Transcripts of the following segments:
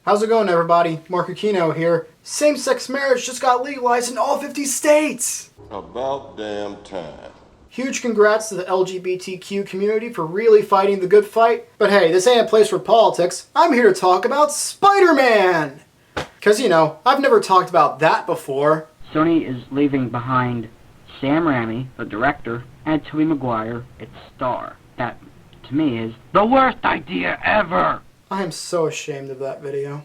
How's it going, everybody? Marc here. Same-sex marriage just got legalized in all 50 states! About damn time. Huge congrats to the LGBTQ community for really fighting the good fight. But hey, this ain't a place for politics. I'm here to talk about Spider-Man! Because, you know, I've never talked about that before. Sony is leaving behind Sam Raimi, the director, and Tobey Maguire, its star. That, to me, is the worst idea ever! I am so ashamed of that video.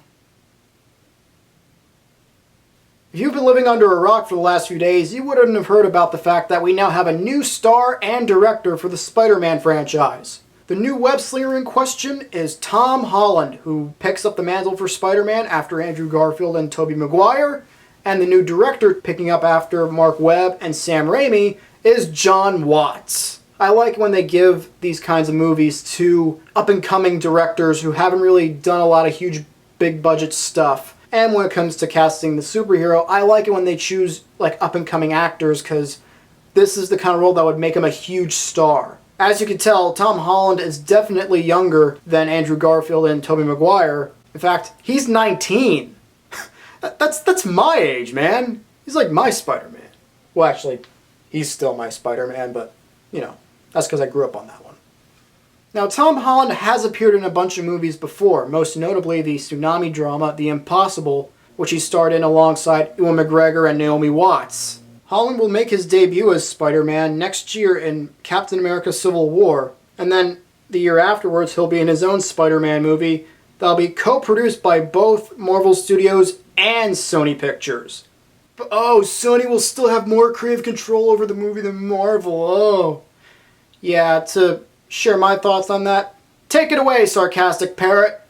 If you've been living under a rock for the last few days, you wouldn't have heard about the fact that we now have a new star and director for the Spider-Man franchise. The new web-slinger in question is Tom Holland, who picks up the mantle for Spider-Man after Andrew Garfield and Tobey Maguire, and the new director picking up after Mark Webb and Sam Raimi is Jon Watts. I like when they give these kinds of movies to up-and-coming directors who haven't really done a lot of huge, big-budget stuff. And when it comes to casting the superhero, I like it when they choose like up-and-coming actors, because this is the kind of role that would make him a huge star. As you can tell, Tom Holland is definitely younger than Andrew Garfield and Tobey Maguire. In fact, he's 19. That's my age, man. He's like my Spider-Man. Well, actually, he's still my Spider-Man, but, you know, that's because I grew up on that one. Now, Tom Holland has appeared in a bunch of movies before, most notably the tsunami drama The Impossible, which he starred in alongside Ewan McGregor and Naomi Watts. Holland will make his debut as Spider-Man next year in Captain America Civil War, and then the year afterwards he'll be in his own Spider-Man movie that'll be co-produced by both Marvel Studios and Sony Pictures. But oh, Sony will still have more creative control over the movie than Marvel, oh. Yeah, to share my thoughts on that, take it away, sarcastic parrot.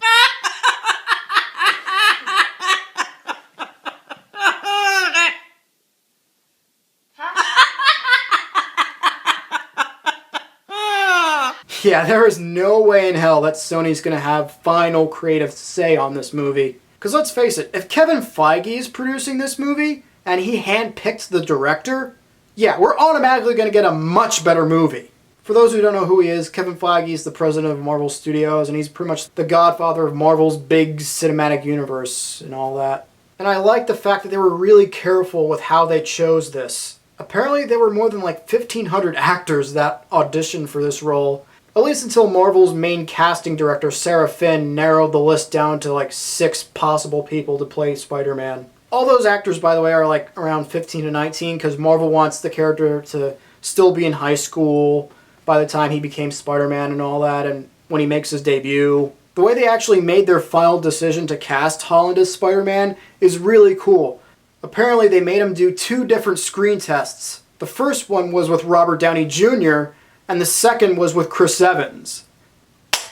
Yeah, there is no way in hell that Sony's gonna have final creative say on this movie. Because let's face it, if Kevin Feige is producing this movie, and he handpicked the director, yeah, we're automatically gonna get a much better movie. For those who don't know who he is, Kevin Feige is the president of Marvel Studios, and he's pretty much the godfather of Marvel's big cinematic universe and all that. And I like the fact that they were really careful with how they chose this. Apparently there were more than like 1,500 actors that auditioned for this role, at least until Marvel's main casting director, Sarah Finn, narrowed the list down to like 6 possible people to play Spider-Man. All those actors, by the way, are like around 15 to 19, because Marvel wants the character to still be in high school by the time he became Spider-Man and all that, and when he makes his debut. The way they actually made their final decision to cast Holland as Spider-Man is really cool. Apparently they made him do 2 different screen tests. The first one was with Robert Downey Jr., and the second was with Chris Evans.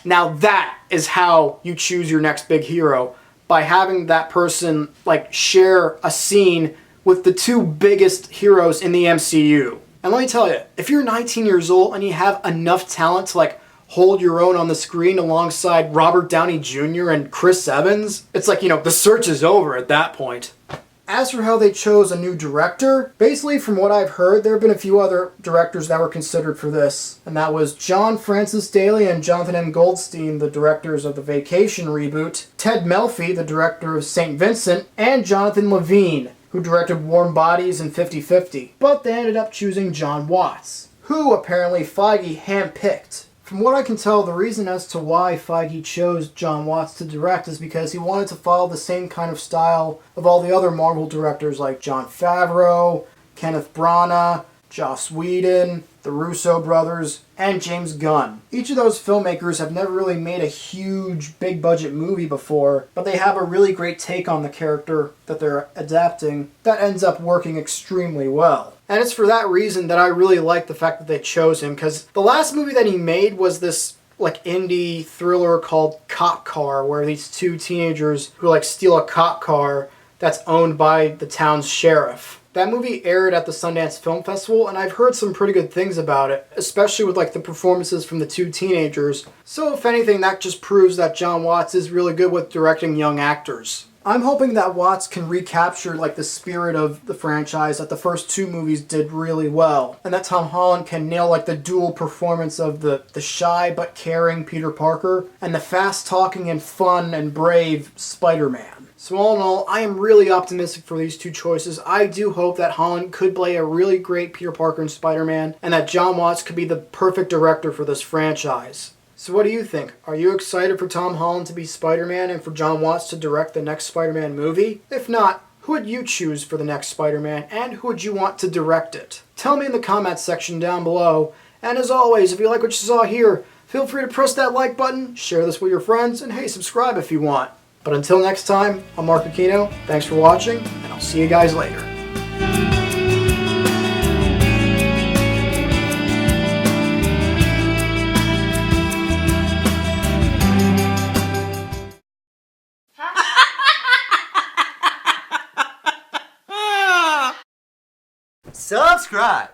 Now that is how you choose your next big hero, by having that person like share a scene with the 2 biggest heroes in the MCU. And let me tell you, if you're 19 years old and you have enough talent to like hold your own on the screen alongside Robert Downey Jr. and Chris Evans, it's like, you know, the search is over at that point. As for how they chose a new director, basically from what I've heard, there have been a few other directors that were considered for this, and that was John Francis Daley and Jonathan M. Goldstein, the directors of the Vacation reboot, Ted Melfi, the director of St. Vincent, and Jonathan Levine, who directed Warm Bodies and 50-50. But they ended up choosing Jon Watts, who apparently Feige handpicked. From what I can tell, the reason as to why Feige chose Jon Watts to direct is because he wanted to follow the same kind of style of all the other Marvel directors like Jon Favreau, Kenneth Branagh, Joss Whedon, the Russo brothers, and James Gunn. Each of those filmmakers have never really made a huge, big-budget movie before, but they have a really great take on the character that they're adapting that ends up working extremely well. And it's for that reason that I really like the fact that they chose him, because the last movie that he made was this like indie thriller called Cop Car, where these 2 teenagers who like steal a cop car that's owned by the town's sheriff. That movie aired at the Sundance Film Festival, and I've heard some pretty good things about it, especially with like the performances from the 2 teenagers. So if anything, that just proves that Jon Watts is really good with directing young actors. I'm hoping that Watts can recapture like the spirit of the franchise that the first two movies did really well, and that Tom Holland can nail like the dual performance of the shy but caring Peter Parker and the fast-talking and fun and brave Spider-Man. So all in all, I am really optimistic for these two choices. I do hope that Holland could play a really great Peter Parker and Spider-Man, and that Jon Watts could be the perfect director for this franchise. So what do you think? Are you excited for Tom Holland to be Spider-Man and for Jon Watts to direct the next Spider-Man movie? If not, who would you choose for the next Spider-Man, and who would you want to direct it? Tell me in the comments section down below. And as always, if you like what you saw here, feel free to press that like button, share this with your friends, and hey, subscribe if you want. But until next time, I'm Marc Aquino. Thanks for watching, and I'll see you guys later. Subscribe.